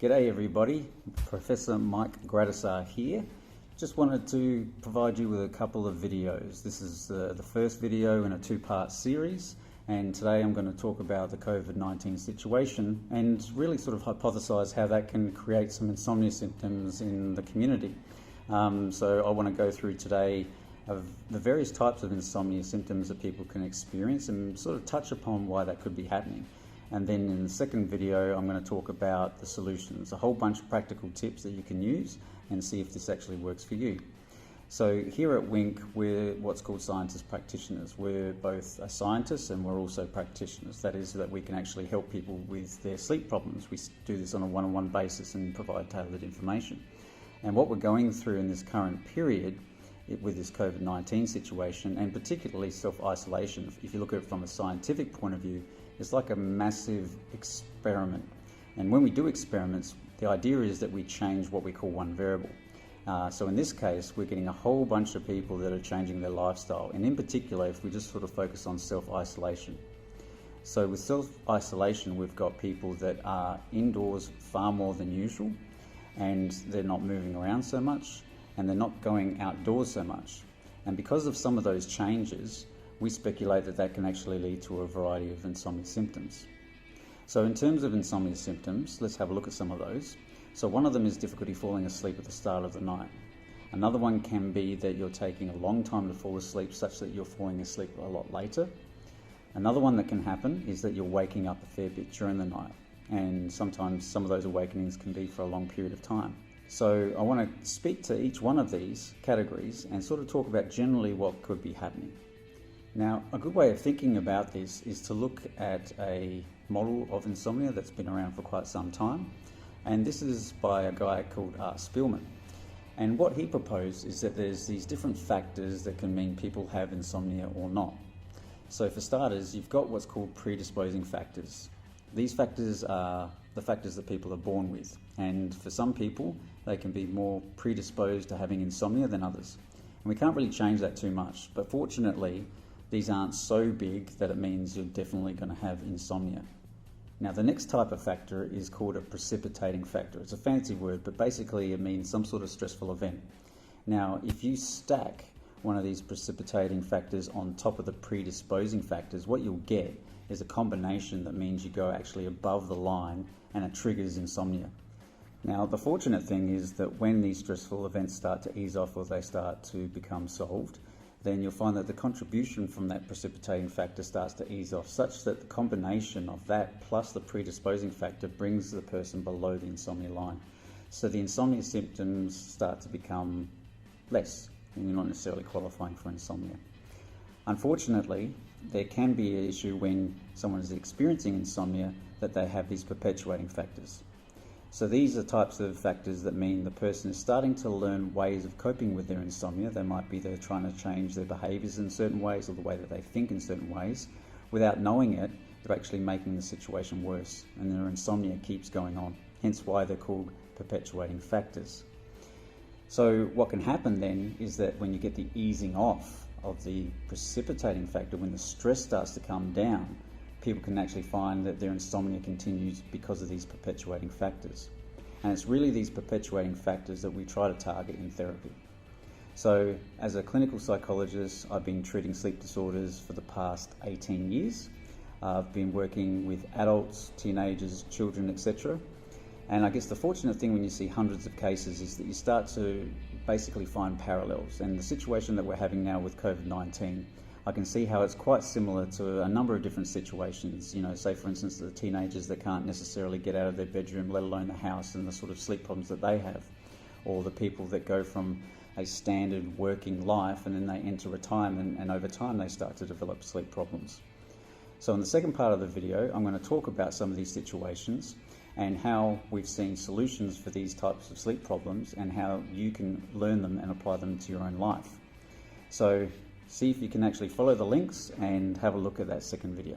G'day everybody, Professor Mike Gradisar here. Just wanted to provide you with a couple of videos. This is the first video in a two-part series, and today I'm going to talk about the COVID-19 situation and really sort of hypothesize how that can create some insomnia symptoms in the community. So I want to go through today of the various types of insomnia symptoms that people can experience and sort of touch upon why that could be happening. And then in the second video, I'm going to talk about the solutions, a whole bunch of practical tips that you can use and see if this actually works for you. So here at Wink, we're what's called scientist practitioners. We're both a scientist and we're also practitioners. That is that we can actually help people with their sleep problems. We do this on a one-on-one basis and provide tailored information. And what we're going through in this current period with this COVID-19 situation, and particularly self-isolation, if you look at it from a scientific point of view, it's like a massive experiment. And when we do experiments, the idea is that we change what we call one variable. So in this case, we're getting a whole bunch of people that are changing their lifestyle. And in particular, if we just sort of focus on self-isolation. So with self-isolation, we've got people that are indoors far more than usual, and they're not moving around so much, and they're not going outdoors so much. And because of some of those changes, we speculate that that can actually lead to a variety of insomnia symptoms. So in terms of insomnia symptoms, let's have a look at some of those. So one of them is difficulty falling asleep at the start of the night. Another one can be that you're taking a long time to fall asleep such that you're falling asleep a lot later. Another one that can happen is that you're waking up a fair bit during the night, and sometimes some of those awakenings can be for a long period of time. So I want to speak to each one of these categories and sort of talk about generally what could be happening. Now, a good way of thinking about this is to look at a model of insomnia that's been around for quite some time. And this is by a guy called Spielman. And what he proposed is that there's these different factors that can mean people have insomnia or not. So for starters, you've got what's called predisposing factors. These factors are the factors that people are born with. And for some people, they can be more predisposed to having insomnia than others. And we can't really change that too much. But fortunately, these aren't so big that it means you're definitely going to have insomnia. Now, the next type of factor is called a precipitating factor. It's a fancy word, but basically it means some sort of stressful event. Now, if you stack one of these precipitating factors on top of the predisposing factors, what you'll get is a combination that means you go actually above the line and it triggers insomnia. Now, the fortunate thing is that when these stressful events start to ease off or they start to become solved, then you'll find that the contribution from that precipitating factor starts to ease off, such that the combination of that plus the predisposing factor brings the person below the insomnia line. So the insomnia symptoms start to become less, and you're not necessarily qualifying for insomnia. Unfortunately, there can be an issue when someone is experiencing insomnia that they have these perpetuating factors. So these are types of factors that mean the person is starting to learn ways of coping with their insomnia. They might be they're trying to change their behaviours in certain ways or the way that they think in certain ways. Without knowing it, they're actually making the situation worse, and their insomnia keeps going on, hence why they're called perpetuating factors. So what can happen then is that when you get the easing off of the precipitating factor, when the stress starts to come down, people can actually find that their insomnia continues because of these perpetuating factors. And it's really these perpetuating factors that we try to target in therapy. So as a clinical psychologist, I've been treating sleep disorders for the past 18 years. I've been working with adults, teenagers, children, etc. And I guess the fortunate thing when you see hundreds of cases is that you start to basically find parallels. And the situation that we're having now with COVID-19, I can see how it's quite similar to a number of different situations. You know, say for instance the teenagers that can't necessarily get out of their bedroom, let alone the house, and the sort of sleep problems that they have. Or the people that go from a standard working life and then they enter retirement, and over time they start to develop sleep problems. So in the second part of the video, I'm going to talk about some of these situations and how we've seen solutions for these types of sleep problems and how you can learn them and apply them to your own life. So see if you can actually follow the links and have a look at that second video.